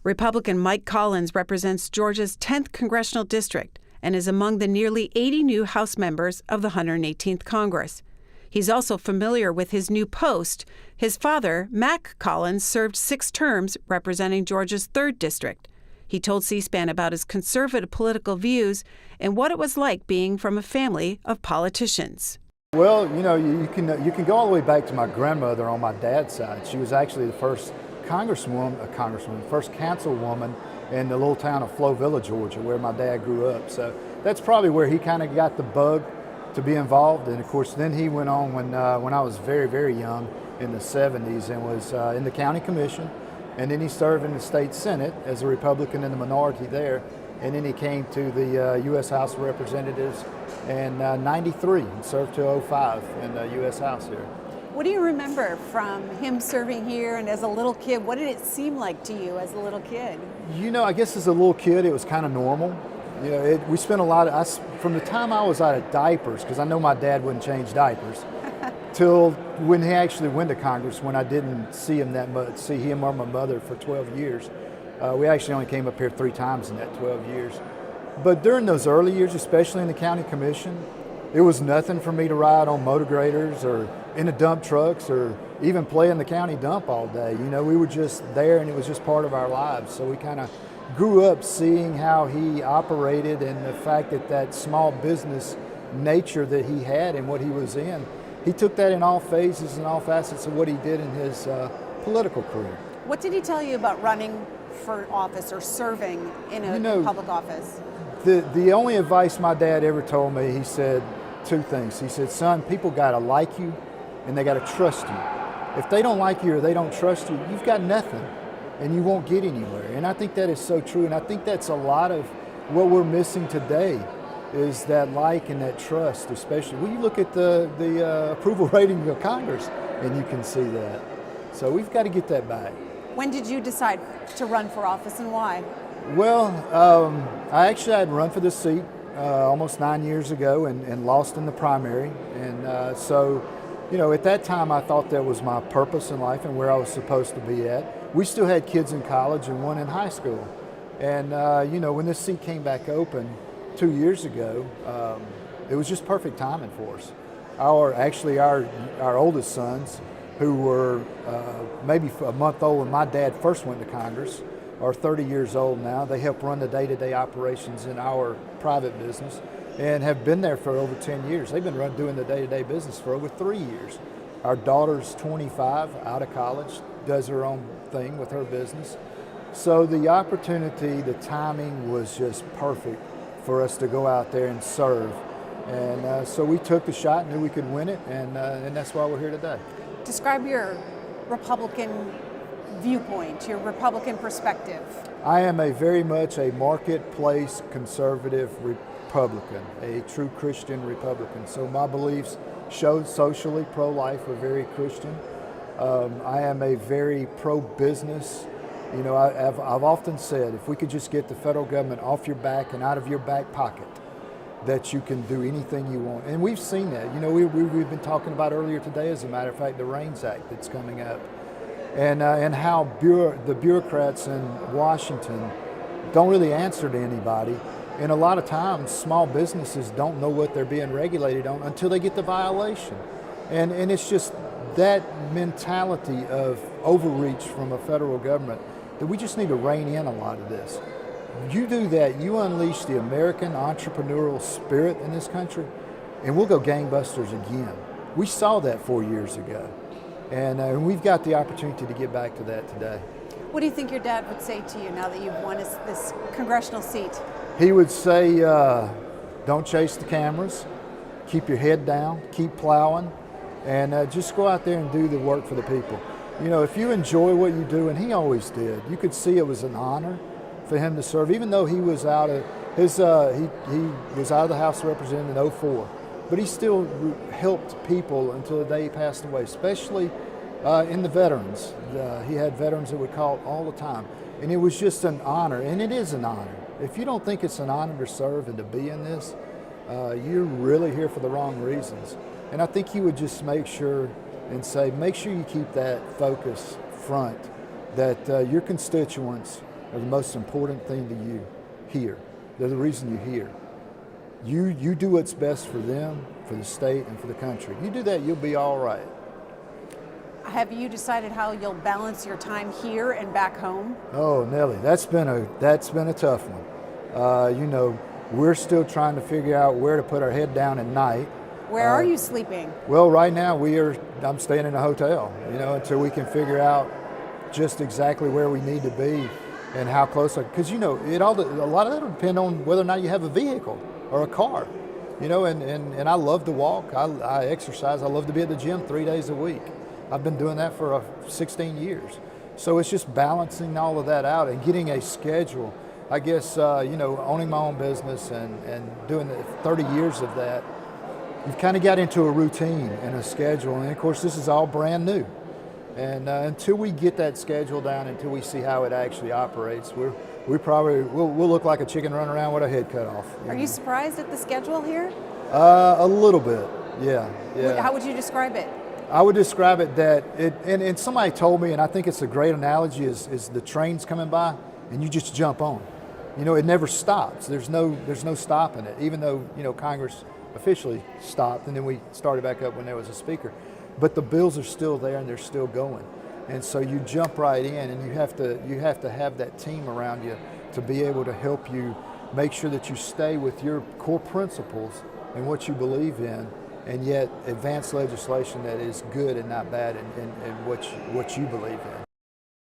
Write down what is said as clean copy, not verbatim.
Republican Mike Collins represents Georgia's 10th congressional district and is among the nearly 80 new House members of the 118th Congress. He's also familiar with his new post. His father, Mac Collins, served 6 terms representing Georgia's 3rd district. He told C-SPAN about his conservative political views and what it was like being from a family of politicians. Well, you can go all the way back to my grandmother on my dad's side. She was actually the first first councilwoman in the little town of Flowville, Georgia, where my dad grew up. So that's probably where he kind of got the bug to be involved. And of course, then he went on when I was very, very young in the 70s and was in the county commission. And then he served in the state Senate as a Republican in the minority there. And then he came to the U.S. House of Representatives in 93 and served till 05 in the U.S. House here. What do you remember from him serving here and as a little kid? What did it seem like to you as a little kid? I guess as a little kid, it was kind of normal. We spent a lot from the time I was out of diapers, because I know my dad wouldn't change diapers, till when he actually went to Congress, when I didn't see him that much, see him or my mother for 12 years. We actually only came up here 3 times in that 12 years. But during those early years, especially in the county commission, it was nothing for me to ride on motor graders or in the dump trucks or even play in the county dump all day. We were just there and it was just part of our lives. So we kind of grew up seeing how he operated and the fact that small business nature that he had and what he was in. He took that in all phases and all facets of what he did in his political career. What did he tell you about running for office or serving in a public office? The only advice my dad ever told me, he said 2 things. He said, son, people got to like you and they got to trust you. If they don't like you or they don't trust you, you've got nothing and you won't get anywhere. And I think that is so true. And I think that's a lot of what we're missing today is that like and that trust, especially. Well, you look at the approval rating of Congress and you can see that. So we've got to get that back. When did you decide to run for office and why? Well, I actually had run for this seat almost 9 years ago and lost in the primary. And so, at that time I thought that was my purpose in life and where I was supposed to be at. We still had kids in college and one in high school. And, when this seat came back open 2 years ago, it was just perfect timing for us. Our oldest sons, who were maybe a month old when my dad first went to Congress, are 30 years old now. They help run the day-to-day operations in our private business and have been there for over 10 years. They've been doing the day-to-day business for over 3 years. Our daughter's 25, out of college, does her own thing with her business. So the opportunity, the timing was just perfect for us to go out there and serve. And so we took the shot, knew we could win it, and that's why we're here today. Describe your Republican viewpoint, your Republican perspective. I am very much a marketplace conservative Republican, a true Christian Republican. So my beliefs show socially pro-life are very Christian. I am a very pro-business. I've often said if we could just get the federal government off your back and out of your back pocket, that you can do anything you want. And we've seen that. We've been talking about earlier today, as a matter of fact, the REINS Act that's coming up. And how the bureaucrats in Washington don't really answer to anybody. And a lot of times, small businesses don't know what they're being regulated on until they get the violation. And it's just that mentality of overreach from a federal government that we just need to rein in a lot of this. You do that, you unleash the American entrepreneurial spirit in this country, and we'll go gangbusters again. We saw that 4 years ago, and we've got the opportunity to get back to that today. What do you think your dad would say to you now that you've won this congressional seat? He would say, don't chase the cameras, keep your head down, keep plowing, and just go out there and do the work for the people. If you enjoy what you do, and he always did, you could see it was an honor for him to serve, even though he was out of he was out of the House of Representatives in 2004, but he still helped people until the day he passed away, especially in the veterans. He had veterans that would call all the time, and it was just an honor, and it is an honor. If you don't think it's an honor to serve and to be in this, you're really here for the wrong reasons. And I think he would just make sure you keep that focus front, that your constituents are the most important thing to you here. They're the reason you're here. You do what's best for them, for the state, and for the country. You do that, you'll be all right. Have you decided how you'll balance your time here and back home? Oh, Nellie, that's been a tough one. You know, we're still trying to figure out where to put our head down at night. Where are you sleeping? Well, right now I'm staying in a hotel, you know, until we can figure out just exactly where we need to be and how close, because you know, a lot of that will depend on whether or not you have a vehicle or a car, you know, and I love to walk, I exercise, I love to be at the gym 3 days a week. I've been doing that for 16 years. So it's just balancing all of that out and getting a schedule. I guess, you know, owning my own business and doing 30 years of that, you've kind of got into a routine and a schedule. And of course, this is all brand new. And until we get that schedule down, until we see how it actually operates, we'll look like a chicken running around with our head cut off. Are you surprised at the schedule here? A little bit, yeah. How would you describe it? I would describe it that and somebody told me, and I think it's a great analogy, is the train's coming by and you just jump on. You know, it never stops. There's no stopping it, even though, you know, Congress officially stopped and then we started back up when there was a speaker. But the bills are still there and they're still going. And so you jump right in, and you have to have that team around you to be able to help you make sure that you stay with your core principles and what you believe in, and yet advance legislation that is good and not bad, and what you believe in.